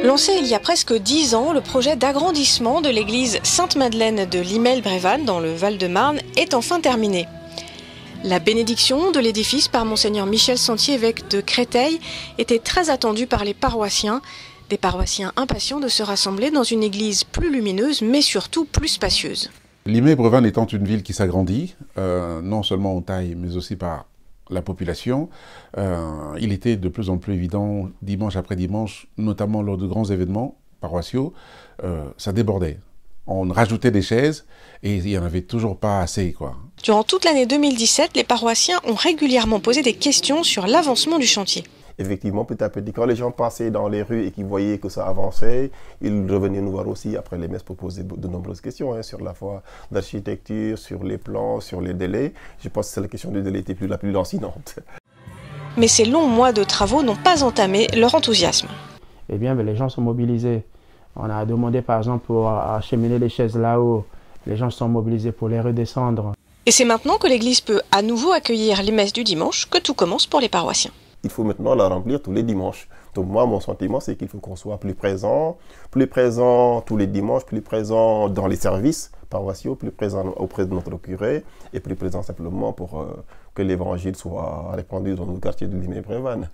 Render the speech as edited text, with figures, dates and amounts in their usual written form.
Lancé il y a presque 10 ans, le projet d'agrandissement de l'église Sainte-Madeleine de Limel-Brévannes dans le Val-de-Marne est enfin terminé. La bénédiction de l'édifice par Monseigneur Michel Sentier, évêque de Créteil, était très attendue par les paroissiens. Des paroissiens impatients de se rassembler dans une église plus lumineuse, mais surtout plus spacieuse. Limay-Brévannes étant une ville qui s'agrandit, non seulement en taille, mais aussi par la population, il était de plus en plus évident, dimanche après dimanche, notamment lors de grands événements paroissiaux, ça débordait. On rajoutait des chaises et il n'y en avait toujours pas assez, quoi. Durant toute l'année 2017, les paroissiens ont régulièrement posé des questions sur l'avancement du chantier. Effectivement, petit à petit, quand les gens passaient dans les rues et qu'ils voyaient que ça avançait, ils revenaient nous voir aussi après les messes pour poser de nombreuses questions sur la fois d'architecture, sur les plans, sur les délais. Je pense que c'est la question du délai était la plus lancinante. Mais ces longs mois de travaux n'ont pas entamé leur enthousiasme. Eh bien, les gens sont mobilisés. On a demandé par exemple pour acheminer les chaises là-haut. Les gens sont mobilisés pour les redescendre. Et c'est maintenant que l'église peut à nouveau accueillir les messes du dimanche que tout commence pour les paroissiens. Il faut maintenant la remplir tous les dimanches. Donc moi, mon sentiment, c'est qu'il faut qu'on soit plus présent tous les dimanches, plus présent dans les services paroissiaux, plus présent auprès de notre curé et plus présent simplement pour que l'évangile soit répandu dans nos quartiers de Limay-Brévannes.